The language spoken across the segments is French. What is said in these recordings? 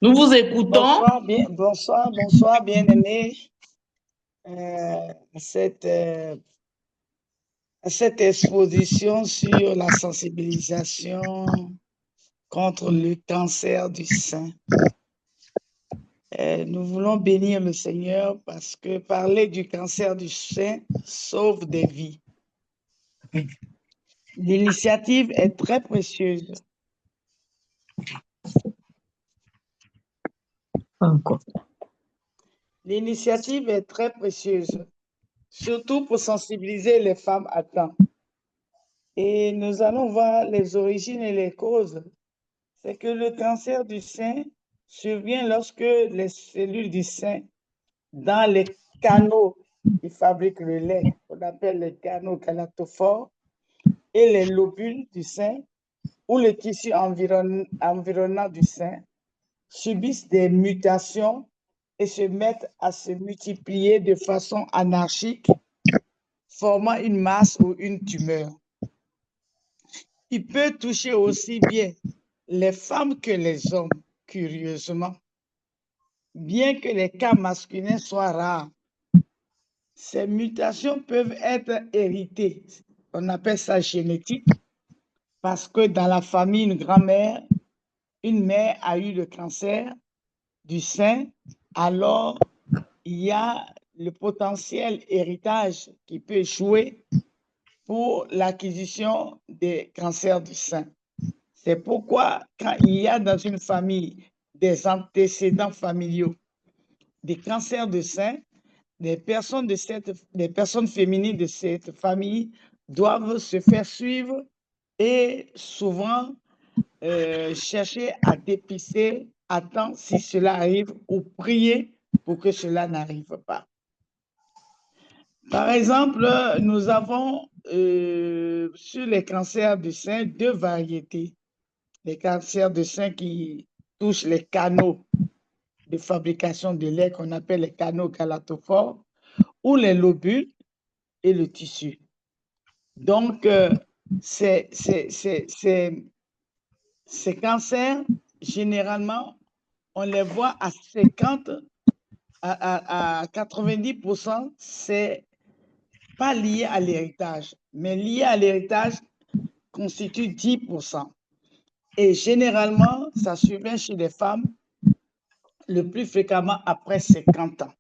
Nous vous écoutons. Bonsoir, bien-aimés. Euh, cette, euh, cette exposition sur la sensibilisation contre le cancer du sein. Nous voulons bénir le Seigneur parce que parler du cancer du sein sauve des vies. L'initiative est très précieuse. Encore. L'initiative est très précieuse, surtout pour sensibiliser les femmes à temps. Et nous allons voir les origines et les causes. C'est que le cancer du sein survient lorsque les cellules du sein, dans les canaux qui fabriquent le lait, qu'on appelle les canaux galactophores, et les lobules du sein, ou le tissu environnant du sein, subissent des mutations et se mettent à se multiplier de façon anarchique, formant une masse ou une tumeur. Il peut toucher aussi bien les femmes que les hommes, curieusement. Bien que les cas masculins soient rares, ces mutations peuvent être héritées. On appelle ça génétique parce que dans la famille, une grand-mère, une mère a eu le cancer du sein, alors il y a le potentiel héritage qui peut jouer pour l'acquisition des cancers du sein. C'est pourquoi quand il y a dans une famille des antécédents familiaux des cancers de sein, les personnes féminines de cette famille doivent se faire suivre et souvent chercher à dépister à temps si cela arrive ou prier pour que cela n'arrive pas. Par exemple, nous avons sur les cancers du sein deux variétés. Les cancers de sein qui touchent les canaux de fabrication de lait qu'on appelle les canaux galactophores ou les lobules et le tissu. Donc, ces cancers, généralement, on les voit à 50 à 90%, c'est pas lié à l'héritage, mais lié à l'héritage constitue 10%. Et généralement, ça survient chez les femmes le plus fréquemment après 50 ans.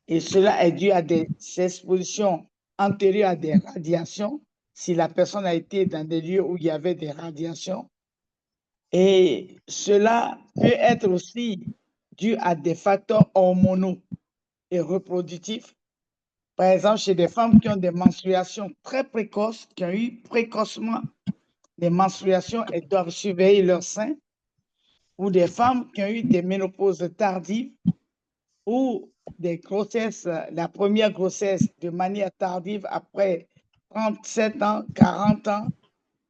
Et cela est dû à des expositions antérieures à des radiations, si la personne a été dans des lieux où il y avait des radiations. Et cela peut être aussi dû à des facteurs hormonaux et reproductifs. Par exemple, chez des femmes qui ont des menstruations très précoces, qui ont eu précocement des menstruations et doivent surveiller leur sein, ou des femmes qui ont eu des ménopauses tardives ou des grossesses, la première grossesse de manière tardive après 37 ans, 40 ans,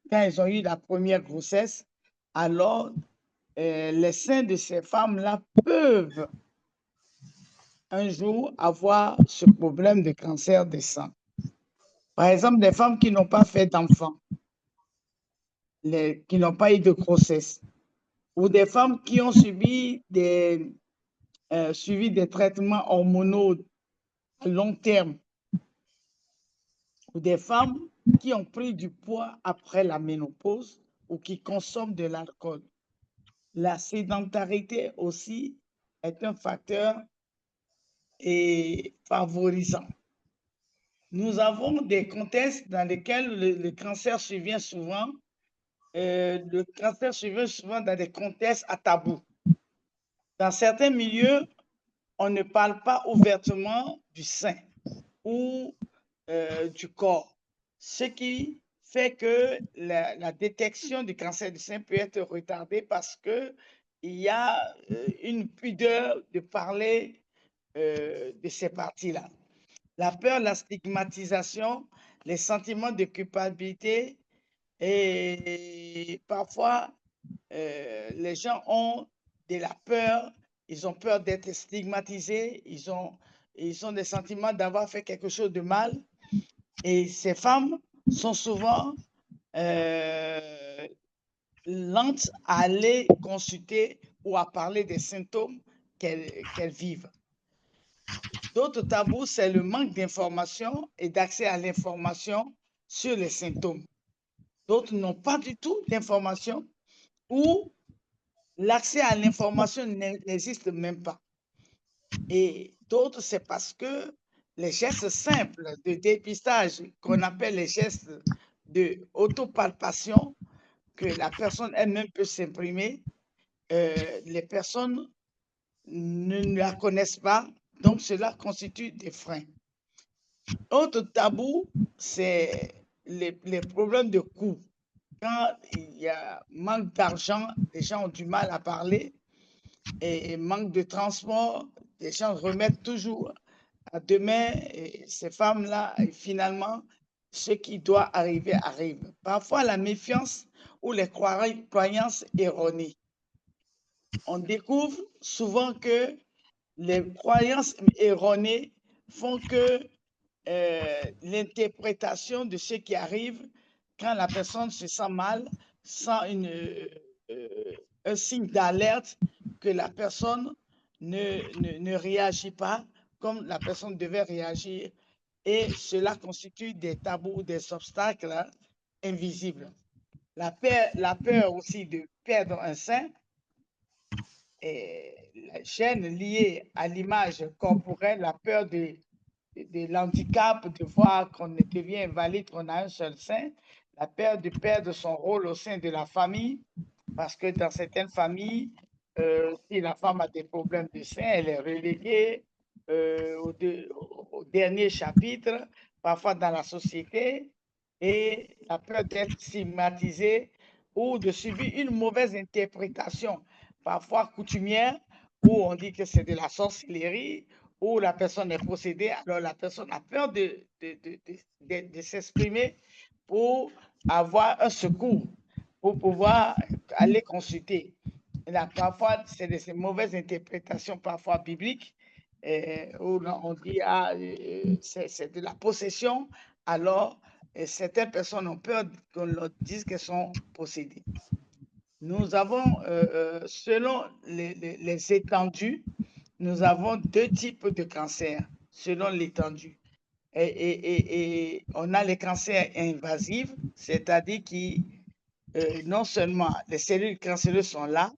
quand elles ont eu la première grossesse, alors les seins de ces femmes-là peuvent un jour avoir ce problème de cancer des seins. Par exemple, des femmes qui n'ont pas fait d'enfants, qui n'ont pas eu de grossesse, ou des femmes qui ont suivi des traitements hormonaux à long terme, ou des femmes qui ont pris du poids après la ménopause ou qui consomment de l'alcool. La sédentarité aussi est un facteur favorisant. Nous avons des contextes dans lesquels le cancer survient souvent. Le cancer survient souvent dans des contextes à tabou. Dans certains milieux, on ne parle pas ouvertement du sein ou du corps, ce qui fait que la détection du cancer du sein peut être retardée parce qu'il y a une pudeur de parler de ces parties-là. La peur, la stigmatisation, les sentiments de culpabilité et parfois les gens ont de la peur, ils ont peur d'être stigmatisés, ils ont des sentiments d'avoir fait quelque chose de mal. Et ces femmes sont souvent lente à aller consulter ou à parler des symptômes qu'elles vivent. D'autres tabous, c'est le manque d'information et d'accès à l'information sur les symptômes. D'autres n'ont pas du tout d'information ou l'accès à l'information n'existe même pas. Et d'autres, c'est parce que les gestes simples de dépistage, qu'on appelle les gestes de autopalpation, que la personne elle-même peut s'imprimer, les personnes ne la connaissent pas, donc cela constitue des freins. Autre tabou, c'est les problèmes de coût. Quand il y a manque d'argent, les gens ont du mal à parler, et manque de transport, les gens remettent toujours à demain, et ces femmes-là, finalement, ce qui doit arriver arrive. Parfois, la méfiance ou les croyances erronées. On découvre souvent que les croyances erronées font que l'interprétation de ce qui arrive quand la personne se sent mal, sent un signe d'alerte que la personne ne réagit pas comme la personne devait réagir. Et cela constitue des tabous, des obstacles invisibles. La peur aussi de perdre un sein et la gêne liée à l'image corporelle, la peur de l'handicap, de voir qu'on devient invalide, qu'on a un seul sein, la peur de perdre son rôle au sein de la famille, parce que dans certaines familles, si la femme a des problèmes de sein, elle est reléguée au dernier chapitre, parfois dans la société, et la peur d'être stigmatisée ou de subir une mauvaise interprétation, parfois coutumière, où on dit que c'est de la sorcellerie, où la personne est possédée, alors la personne a peur de s'exprimer pour avoir un secours, pour pouvoir aller consulter. Et là, parfois, c'est de ces mauvaises interprétations, parfois bibliques, où on dit, ah, c'est de la possession, alors certaines personnes ont peur qu'on leur dise qu'elles sont possédées. Nous avons, selon les étendues, nous avons deux types de cancers, selon l'étendue. Et on a les cancers invasifs, c'est-à-dire que non seulement les cellules cancéreuses sont là,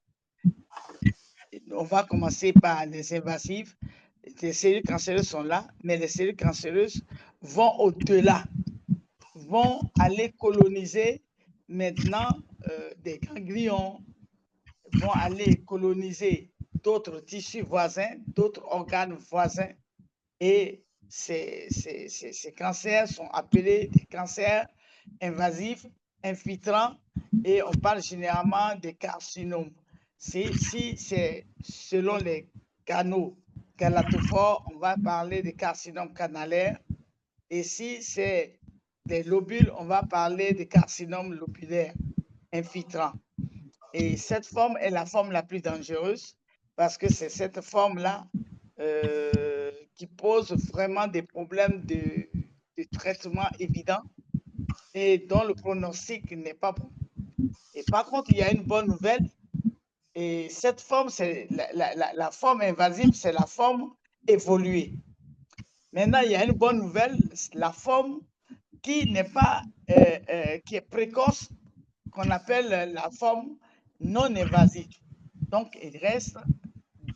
on va commencer par les invasifs, les cellules cancéreuses sont là, mais les cellules cancéreuses vont au-delà, vont aller coloniser maintenant des ganglions, vont aller coloniser d'autres tissus voisins, d'autres organes voisins. Et ces cancers sont appelés des cancers invasifs, infiltrants, et on parle généralement des carcinomes. Si c'est selon les canaux galactophores, on va parler des carcinomes canalaires. Et si c'est des lobules, on va parler des carcinomes lobulaires infiltrants. Et cette forme est la forme la plus dangereuse parce que c'est cette forme-là qui pose vraiment des problèmes de traitement évident et dont le pronostic n'est pas bon. Et par contre, il y a une bonne nouvelle. Et cette forme, c'est la forme invasive, c'est la forme évoluée. Maintenant, il y a une bonne nouvelle, la forme qui n'est pas, qui est précoce, qu'on appelle la forme non invasive. Donc, il reste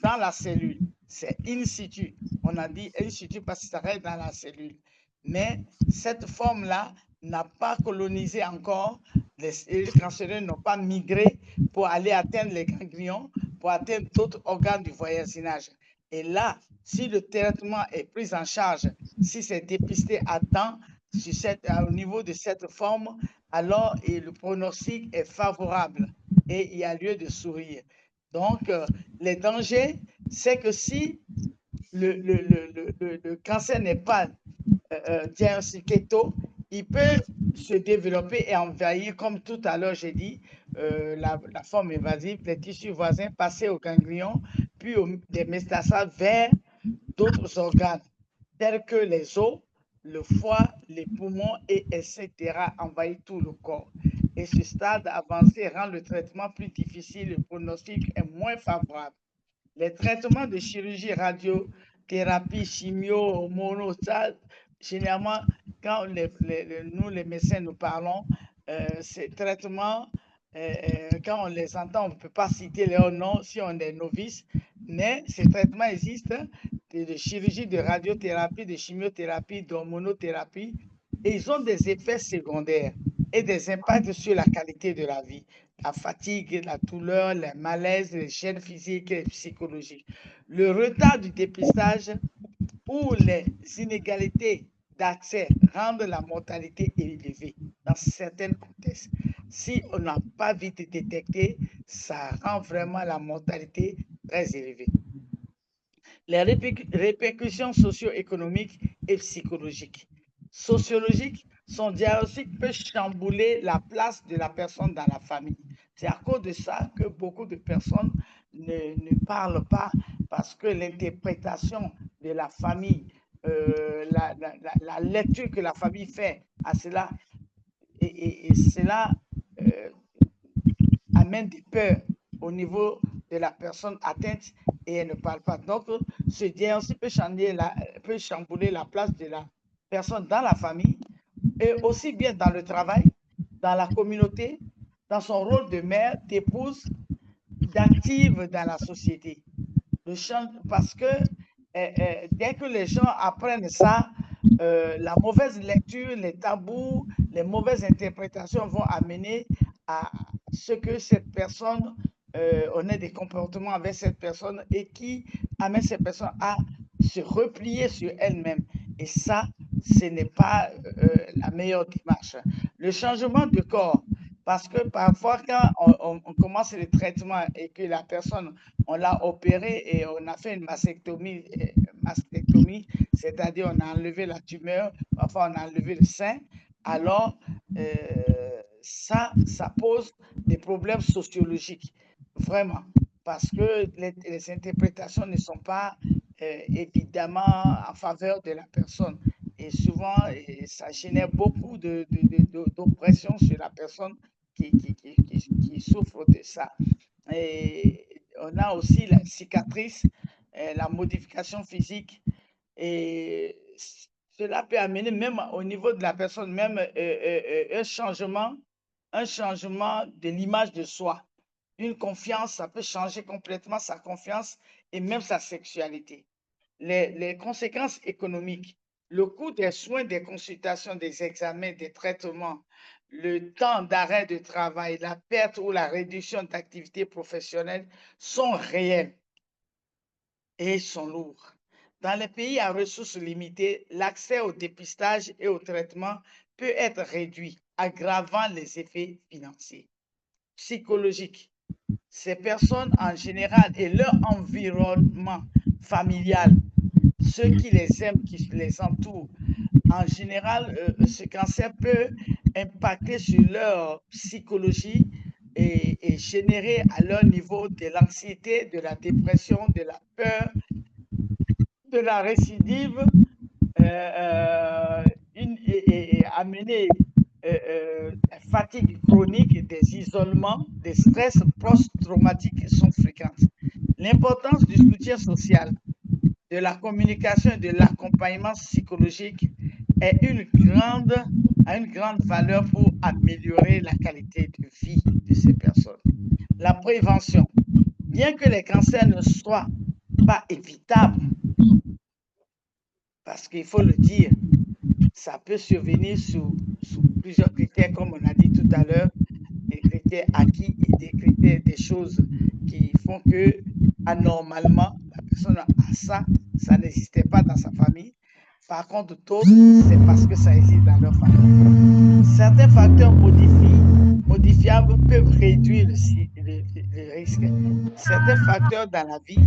dans la cellule. C'est in situ. On a dit in situ parce que ça reste dans la cellule. Mais cette forme-là n'a pas colonisé encore, les cellules cancéreuses n'ont pas migré pour aller atteindre les ganglions, pour atteindre d'autres organes du voisinage. Et là, si le traitement est pris en charge, si c'est dépisté à temps au niveau de cette forme, alors le pronostic est favorable et il y a lieu de sourire. Donc, les dangers, c'est que si le cancer n'est pas diagnostiqué tôt, il peut se développer et envahir, comme tout à l'heure j'ai dit, la forme invasive, les tissus voisins, passer au ganglion, puis des métastases vers d'autres organes, tels que les os, le foie, les poumons, et etc., envahir tout le corps. et ce stade avancé rend le traitement plus difficile, le pronostic est moins favorable. Les traitements de chirurgie, radiothérapie, chimio, mono, ça, généralement, quand nous, les médecins, nous parlons, ces traitements, quand on les entend, on ne peut pas citer leurs noms si on est novice, mais ces traitements existent, de chirurgie, de radiothérapie, de chimiothérapie, d'hormonothérapie, et ils ont des effets secondaires et des impacts sur la qualité de la vie, la fatigue, la douleur, les malaises, les gènes physiques et psychologiques. Le retard du dépistage ou les inégalités d'accès rendent la mortalité élevée dans certains contextes. Si on n'a pas vite détecté, ça rend vraiment la mortalité très élevée. Les répercussions socio-économiques et psychologiques. Sociologiques, son diagnostic peut chambouler la place de la personne dans la famille. C'est à cause de ça que beaucoup de personnes ne parlent pas parce que l'interprétation de la famille, la lecture que la famille fait à cela, et cela amène des peurs au niveau de la personne atteinte et elle ne parle pas. Donc, ce diagnostic peut chambouler la place de la personne dans la famille et aussi bien dans le travail, dans la communauté, dans son rôle de mère, d'épouse, d'active dans la société. Parce que dès que les gens apprennent ça, la mauvaise lecture, les tabous, les mauvaises interprétations vont amener à ce que cette personne, on ait des comportements avec cette personne et qui amène cette personne à se replier sur elle-même. Et ça, ce n'est pas la meilleure démarche. Le changement de corps, parce que parfois, quand on commence le traitement et que la personne, on l'a opéré et on a fait une mastectomie, c'est-à-dire on a enlevé la tumeur, parfois on a enlevé le sein, alors ça pose des problèmes sociologiques, vraiment, parce que les interprétations ne sont pas évidemment en faveur de la personne. Et souvent, ça génère beaucoup d'oppression sur la personne qui souffre de ça. Et on a aussi la cicatrice, la modification physique, et cela peut amener même au niveau de la personne, même un changement de l'image de soi. Une confiance, ça peut changer complètement sa confiance et même sa sexualité. Les conséquences économiques, le coût des soins, des consultations, des examens, des traitements, le temps d'arrêt de travail, la perte ou la réduction d'activité professionnelle sont réels et sont lourds. Dans les pays à ressources limitées, l'accès au dépistage et au traitement peut être réduit, aggravant les effets financiers. Psychologiques, ces personnes en général et leur environnement familial, ceux qui les aiment, qui les entourent, en général, ce cancer peut impacter sur leur psychologie et générer à leur niveau de l'anxiété, de la dépression, de la peur, de la récidive, et amener fatigue chronique, des isolements, des stress post-traumatiques sont fréquentes. L'importance du soutien social, de la communication et de l'accompagnement psychologique a une grande valeur pour améliorer la qualité de vie de ces personnes. La prévention, bien que les cancers ne soient pas évitables, parce qu'il faut le dire, ça peut survenir sous plusieurs critères, comme on a dit tout à l'heure, des critères acquis et des critères, des choses qui font que, anormalement, la personne a ça, ça n'existait pas dans sa famille. Par contre, d'autres, c'est parce que ça existe dans leur famille. Certains facteurs modifiables peuvent réduire le risque. Certains facteurs dans la vie,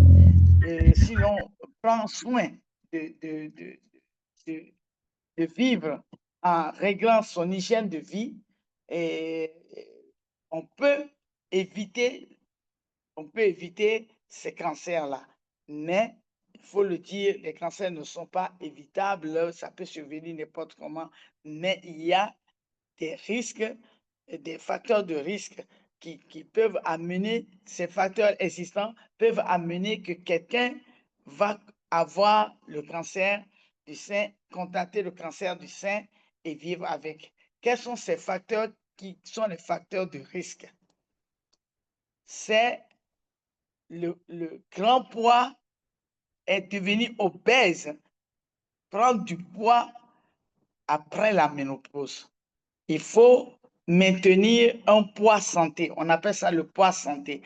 si l'on prend soin de, de, de, de, de vivre en réglant son hygiène de vie, et on peut éviter ces cancers-là. Mais il faut le dire, les cancers ne sont pas évitables, ça peut survenir n'importe comment, mais il y a des risques des facteurs de risque qui peuvent amener, ces facteurs existants peuvent amener que quelqu'un va avoir le cancer du sein, contracter le cancer du sein et vivre avec. Quels sont ces facteurs qui sont les facteurs de risque? C'est le grand poids, est devenu obèse, prendre du poids après la ménopause. Il faut maintenir un poids santé. On appelle ça le poids santé.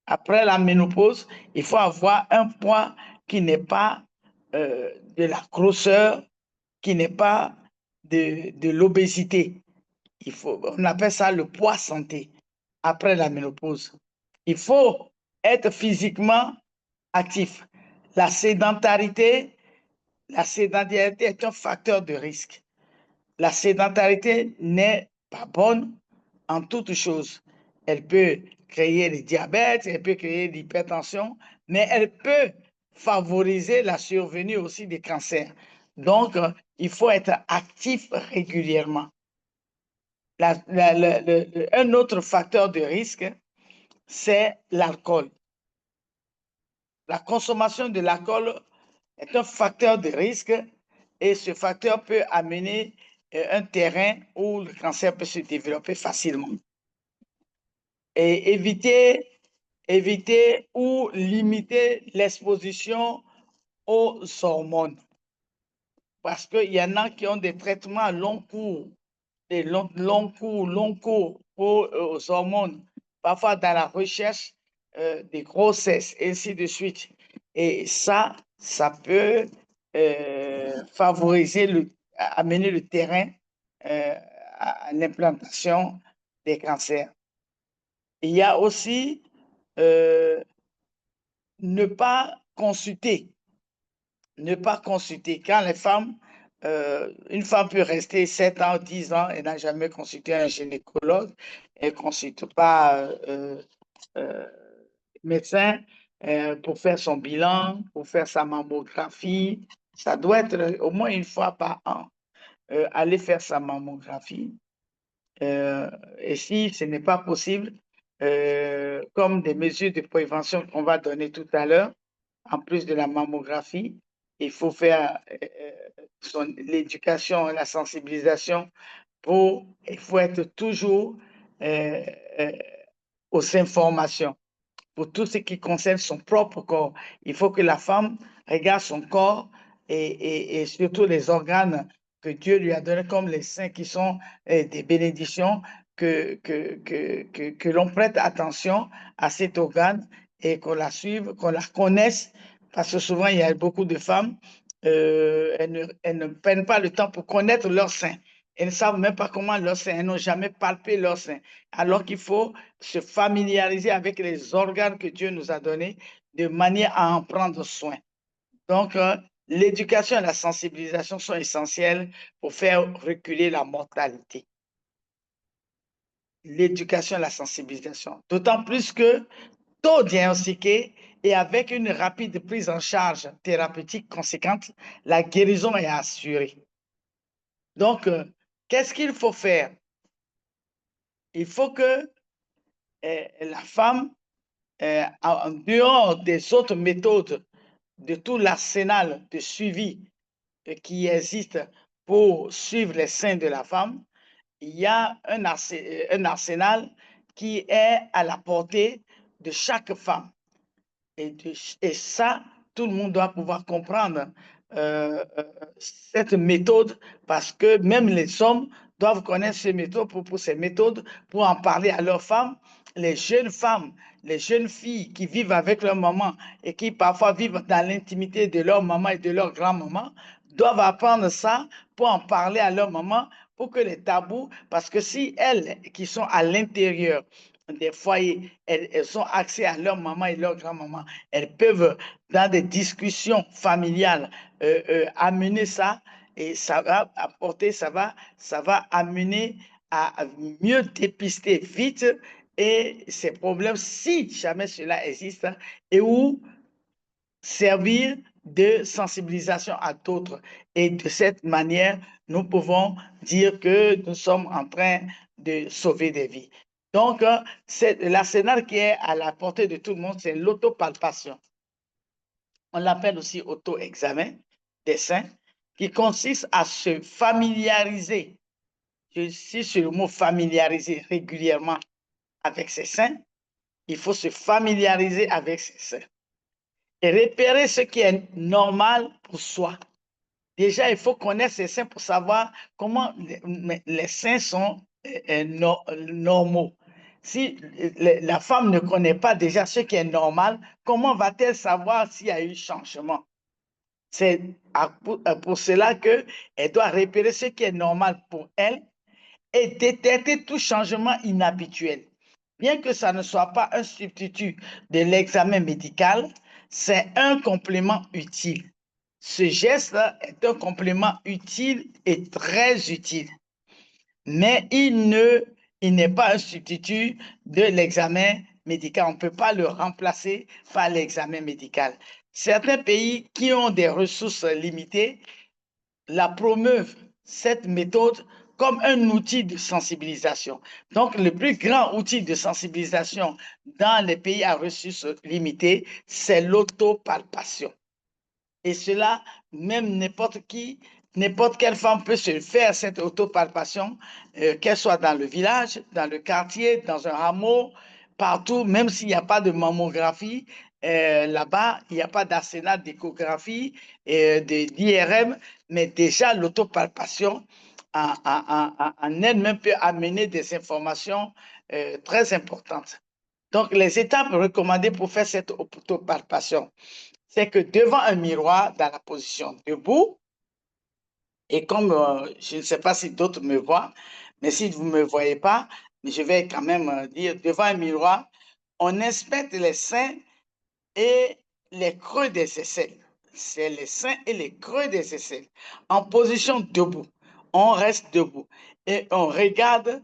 Après la ménopause, il faut avoir un poids qui n'est pas de la grosseur, qui n'est pas de l'obésité. On appelle ça le poids santé après la ménopause. Il faut être physiquement actif. La sédentarité est un facteur de risque. La sédentarité n'est pas bonne en toutes choses. Elle peut créer le diabète, elle peut créer l'hypertension, mais elle peut favoriser la survenue aussi des cancers. Donc, il faut être actif régulièrement. Un autre facteur de risque, c'est l'alcool. La consommation de l'alcool est un facteur de risque et ce facteur peut amener un terrain où le cancer peut se développer facilement. Et éviter ou limiter l'exposition aux hormones. Parce qu'il y en a qui ont des traitements à long cours, des longs cours aux hormones, parfois dans la recherche des grossesses, et ainsi de suite. Et ça peut amener le terrain à l'implantation des cancers. Il y a aussi ne pas consulter. Ne pas consulter. Quand les femmes, une femme peut rester 7 ans, 10 ans et n'a jamais consulté un gynécologue, elle ne consulte pas médecin pour faire son bilan, pour faire sa mammographie. Ça doit être au moins une fois par an, aller faire sa mammographie. Et si ce n'est pas possible, comme des mesures de prévention qu'on va donner tout à l'heure, en plus de la mammographie, il faut faire l'éducation, la sensibilisation il faut être toujours aux informations pour tout ce qui concerne son propre corps. Il faut que la femme regarde son corps et surtout les organes que Dieu lui a donnés comme les seins qui sont des bénédictions, que l'on prête attention à cet organe et qu'on la suive, qu'on la connaisse, parce que souvent il y a beaucoup de femmes, elles ne prennent pas le temps pour connaître leurs seins. Elles ne savent même pas comment leurs seins, elles n'ont jamais palpé leurs seins. Alors qu'il faut se familiariser avec les organes que Dieu nous a donnés de manière à en prendre soin. Donc, l'éducation et la sensibilisation sont essentielles pour faire reculer la mortalité. L'éducation et la sensibilisation. D'autant plus que tôt diagnostiqué et avec une rapide prise en charge thérapeutique conséquente, la guérison est assurée. Donc, qu'est-ce qu'il faut faire? Il faut que la femme, en dehors des autres méthodes, de tout l'arsenal de suivi qui existe pour suivre les seins de la femme, il y a un arsenal qui est à la portée de chaque femme. Et ça, tout le monde doit pouvoir comprendre cette méthode parce que même les hommes doivent connaître ces méthodes pour ces méthodes, pour en parler à leurs femmes. Les jeunes femmes, les jeunes filles qui vivent avec leur maman et qui parfois vivent dans l'intimité de leur maman et de leur grand-maman doivent apprendre ça pour en parler à leur maman pour que les tabous, parce que si elles qui sont à l'intérieur des foyers, elles ont accès à leur maman et leur grand-maman, elles peuvent, dans des discussions familiales, amener ça et ça va apporter, ça va amener à mieux dépister vite et ces problèmes, si jamais cela existe, et où servir de sensibilisation à d'autres. Et de cette manière, nous pouvons dire que nous sommes en train de sauver des vies. Donc, l'arsenal qui est à la portée de tout le monde, c'est l'autopalpation. On l'appelle aussi auto-examen des seins, qui consiste à se familiariser, je suis sur le mot familiariser régulièrement avec ses seins. Il faut se familiariser avec ses seins et repérer ce qui est normal pour soi. Déjà, il faut connaître ses seins pour savoir comment les seins sont normaux. Si la femme ne connaît pas déjà ce qui est normal, comment va-t-elle savoir s'il y a eu changement? C'est pour cela qu'elle doit repérer ce qui est normal pour elle et détecter tout changement inhabituel. Bien que ça ne soit pas un substitut de l'examen médical, c'est un complément utile. Ce geste est un complément utile et très utile, mais il n'est pas un substitut de l'examen médical. On ne peut pas le remplacer par l'examen médical. Certains pays qui ont des ressources limitées la promeuvent, cette méthode, comme un outil de sensibilisation. Donc, le plus grand outil de sensibilisation dans les pays à ressources limitées, c'est l'autopalpation. Et cela, même n'importe qui, n'importe quelle femme peut se faire cette autopalpation, qu'elle soit dans le village, dans le quartier, dans un hameau, partout, même s'il n'y a pas de mammographie, là-bas, il n'y a pas d'arsenal d'échographie, d'IRM, mais déjà l'autopalpation en elle-même peut amener des informations très importantes. Donc, les étapes recommandées pour faire cette autopalpation, c'est que devant un miroir, dans la position debout, et comme je ne sais pas si d'autres me voient, mais si vous ne me voyez pas, je vais quand même dire, devant un miroir, on inspecte les seins et les creux des aisselles. C'est les seins et les creux des aisselles. En position debout, on reste debout et on regarde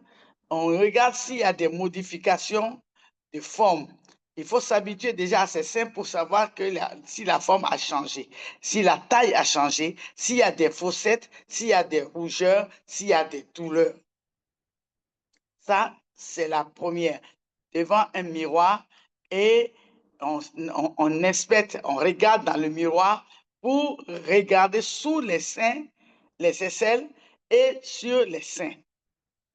s'il y a des modifications de forme. Il faut s'habituer déjà à ces seins pour savoir si la forme a changé, si la taille a changé, s'il y a des fossettes, s'il y a des rougeurs, s'il y a des douleurs. Ça, c'est la première. Devant un miroir et on inspecte, on regarde dans le miroir pour regarder sous les seins, les aisselles et sur les seins.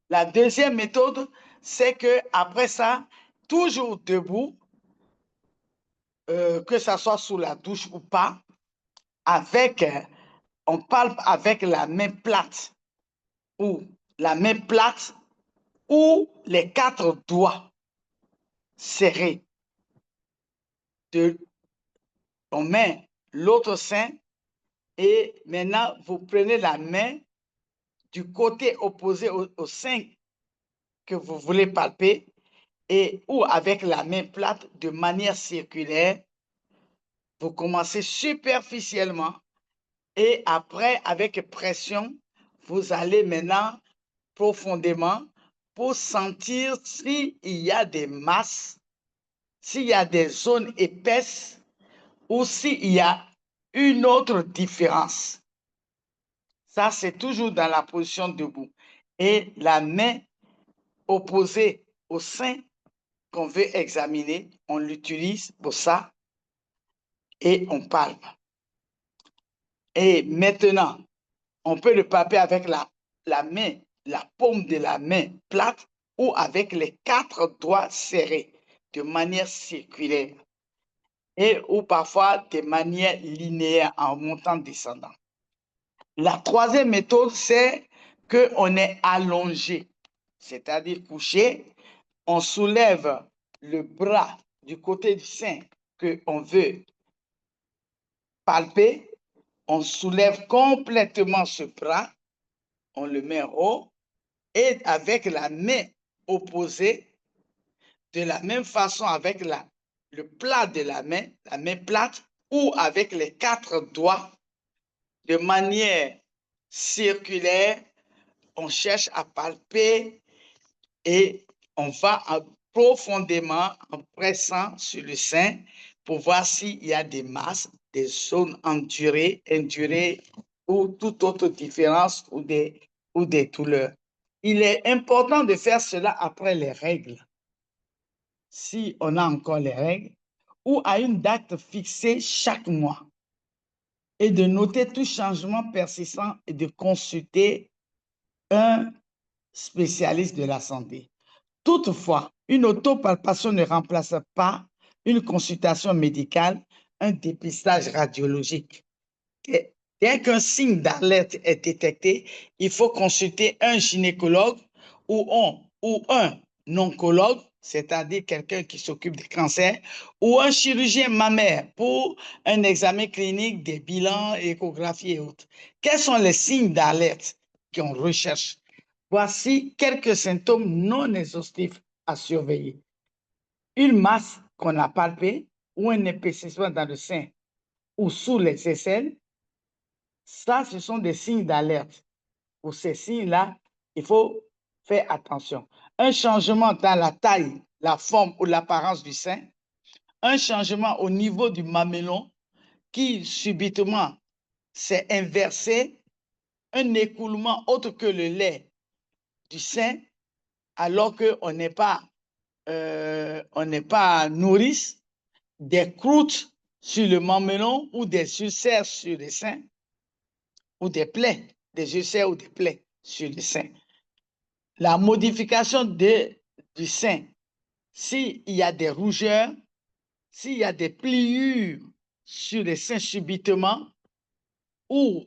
La deuxième méthode, c'est que après ça, toujours debout, que ça soit sous la douche ou pas, on palpe avec la main plate ou les 4 doigts serrés. On met l'autre sein et maintenant vous prenez la main du côté opposé au sein que vous voulez palper ou avec la main plate de manière circulaire. Vous commencez superficiellement et après, avec pression, vous allez maintenant profondément pour sentir s'il y a des masses, s'il y a des zones épaisses ou s'il y a une autre différence. Ça, c'est toujours dans la position debout. Et la main opposée au sein qu'on veut examiner, on l'utilise pour ça et on palpe. Et maintenant, on peut le palper avec la main, la paume de la main plate ou avec les 4 doigts serrés de manière circulaire et ou parfois de manière linéaire en montant, descendant. La troisième méthode, c'est qu'on est allongé, c'est-à-dire couché. On soulève le bras du côté du sein qu'on veut palper. On soulève complètement ce bras, on le met en haut et avec la main opposée, de la même façon avec le plat de la main plate ou avec les 4 doigts, de manière circulaire, on cherche à palper et on va profondément en pressant sur le sein pour voir s'il y a des masses, des zones endurées ou toute autre différence ou des douleurs. il est important de faire cela après les règles, si on a encore les règles, ou à une date fixée chaque mois, et de noter tout changement persistant et de consulter un spécialiste de la santé. Toutefois, une autopalpation ne remplace pas une consultation médicale, un dépistage radiologique. Dès qu'un signe d'alerte est détecté, il faut consulter un gynécologue ou un oncologue, c'est-à-dire quelqu'un qui s'occupe des cancers, ou un chirurgien mammaire pour un examen clinique, des bilans, échographie et autres. Quels sont les signes d'alerte qu'on recherche? Voici quelques symptômes non exhaustifs à surveiller. Une masse qu'on a palpée ou un épaississement dans le sein ou sous les aisselles, ça, ce sont des signes d'alerte. Pour ces signes-là, il faut faire attention. Un changement dans la taille, la forme ou l'apparence du sein, un changement au niveau du mamelon qui subitement s'est inversé, un écoulement autre que le lait du sein alors qu'on n'est pas, nourrice, des croûtes sur le mamelon ou des ulcères sur les seins, ou des plaies, des ulcères ou des plaies sur les seins. La modification du sein, s'il y a des rougeurs, s'il y a des pliures sur les seins subitement, ou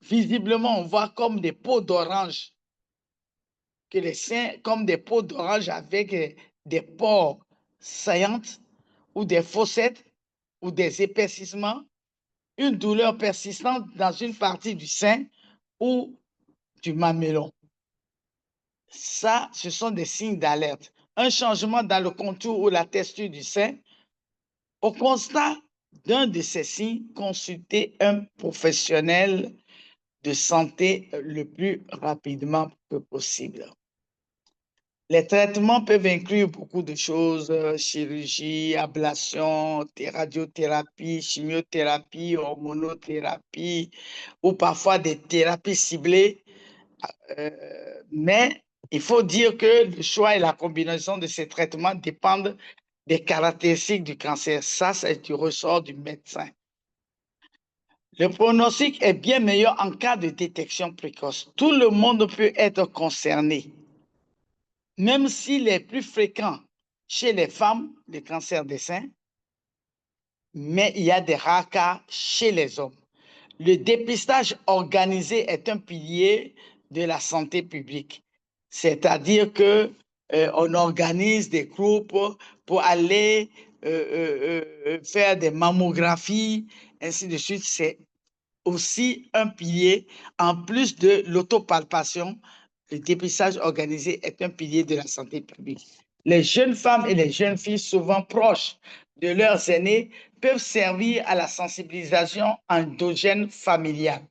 visiblement on voit comme des peaux d'orange, que les seins comme des peaux d'orange avec des pores saillantes, ou des fossettes, ou des épaississements, une douleur persistante dans une partie du sein ou du mamelon. Ça, ce sont des signes d'alerte. Un changement dans le contour ou la texture du sein. Au constat d'un de ces signes, consultez un professionnel de santé le plus rapidement que possible. Les traitements peuvent inclure beaucoup de choses, chirurgie, ablation, radiothérapie, chimiothérapie, hormonothérapie, ou parfois des thérapies ciblées. Mais il faut dire que le choix et la combinaison de ces traitements dépendent des caractéristiques du cancer. Ça, c'est du ressort du médecin. Le pronostic est bien meilleur en cas de détection précoce. Tout le monde peut être concerné. Même s'il est plus fréquent chez les femmes, le cancer des seins, mais il y a des rares cas chez les hommes. Le dépistage organisé est un pilier de la santé publique, c'est-à-dire que on organise des groupes pour aller faire des mammographies, ainsi de suite. C'est aussi un pilier, en plus de l'autopalpation. Le dépistage organisé est un pilier de la santé publique. Les jeunes femmes et les jeunes filles, souvent proches de leurs aînés, peuvent servir à la sensibilisation endogène familiale.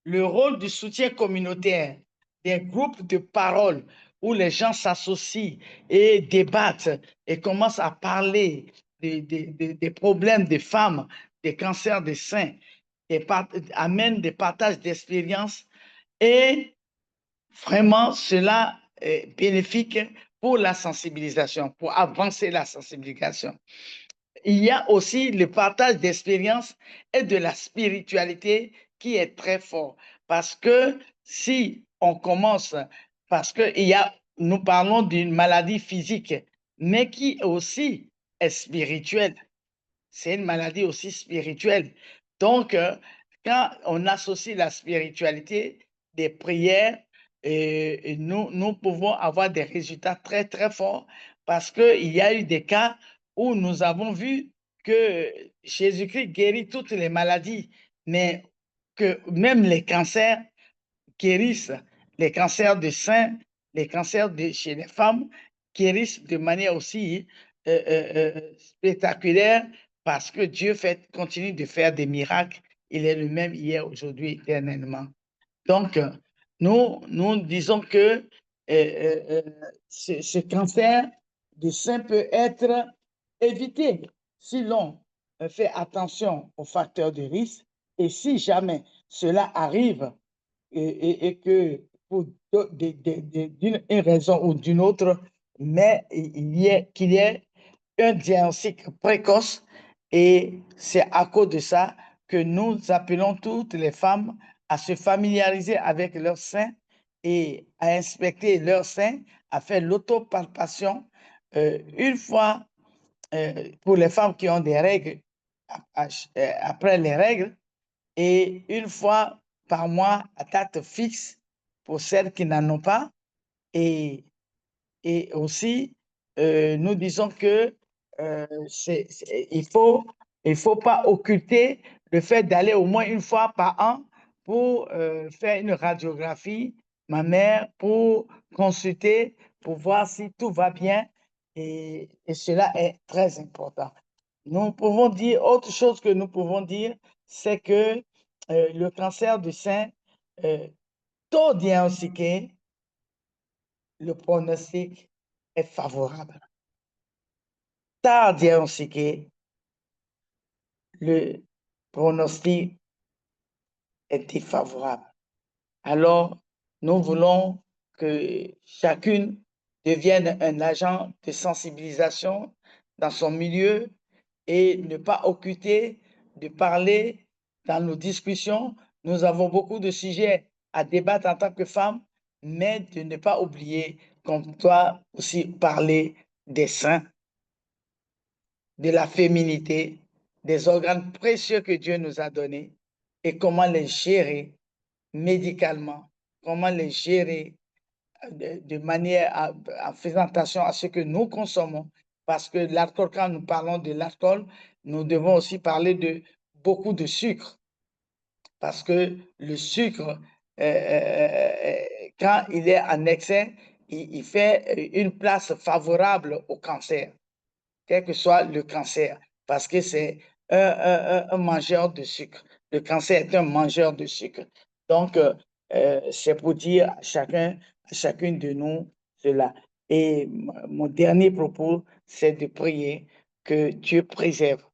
Le rôle du soutien communautaire, des groupes de parole où les gens s'associent et débattent et commencent à parler des problèmes des femmes, des cancers des seins, amène des partages d'expériences, et vraiment cela est bénéfique pour la sensibilisation, pour avancer la sensibilisation. Il y a aussi le partage d'expériences et de la spiritualité qui est très fort. Parce que si on commence, parce que nous parlons d'une maladie physique, mais qui aussi est spirituelle. C'est une maladie aussi spirituelle. Donc, quand on associe la spiritualité des prières, et nous pouvons avoir des résultats très, très forts, parce qu'il y a eu des cas où nous avons vu que Jésus-Christ guérit toutes les maladies, mais que même les cancers guérissent, les cancers de sein, les cancers chez les femmes guérissent de manière aussi spectaculaire, parce que Dieu continue de faire des miracles. Il est le même hier, aujourd'hui, éternellement. Donc, nous disons que ce cancer du sein peut être évité si l'on fait attention aux facteurs de risque, et si jamais cela arrive et que pour d'une raison ou d'une autre, mais qu'il y ait un diagnostic précoce, et c'est à cause de ça que nous appelons toutes les femmes à se familiariser avec leurs seins et à inspecter leurs seins, à faire l'autopalpation une fois pour les femmes qui ont des règles, après les règles, et une fois par mois à date fixe pour celles qui n'en ont pas. Et aussi, nous disons que il faut pas occulter le fait d'aller au moins une fois par an pour faire une radiographie mammaire, pour consulter, pour voir si tout va bien. Et cela est très important. Nous pouvons dire, autre chose que nous pouvons dire, c'est que le cancer du sein, tôt diagnostiqué, le pronostic est favorable. Tard diagnostiqué, le pronostic est défavorable. Alors, nous voulons que chacune devienne un agent de sensibilisation dans son milieu et ne pas occulter de parler dans nos discussions. Nous avons beaucoup de sujets à débattre en tant que femmes, mais de ne pas oublier qu'on doit aussi parler des seins, de la féminité, des organes précieux que Dieu nous a donnés et comment les gérer médicalement, comment les gérer de manière en faisant attention à ce que nous consommons. Parce que l'alcool, quand nous parlons de l'alcool, nous devons aussi parler de beaucoup de sucre. Parce que le sucre, quand il est en excès, il fait une place favorable au cancer, quel que soit le cancer, parce que c'est un mangeur de sucre. Le cancer est un mangeur de sucre. Donc, c'est pour dire à chacune de nous cela. Et mon dernier propos, c'est de prier que Dieu préserve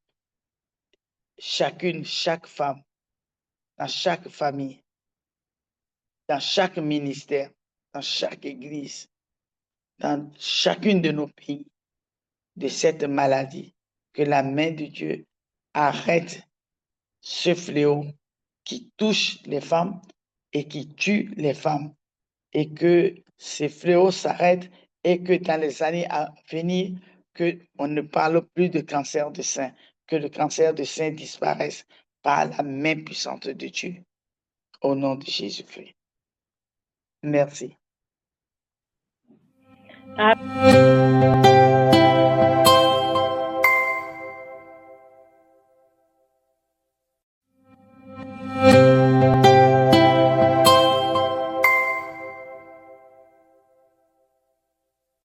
chaque femme, dans chaque famille, dans chaque ministère, dans chaque église, dans chacune de nos pays, de cette maladie. Que la main de Dieu arrête ce fléau qui touche les femmes et qui tue les femmes, et que ces fléaux s'arrêtent et que dans les années à venir, qu'on ne parle plus de cancer du sein, que le cancer du sein disparaisse par la main puissante de Dieu. Au nom de Jésus-Christ. Merci.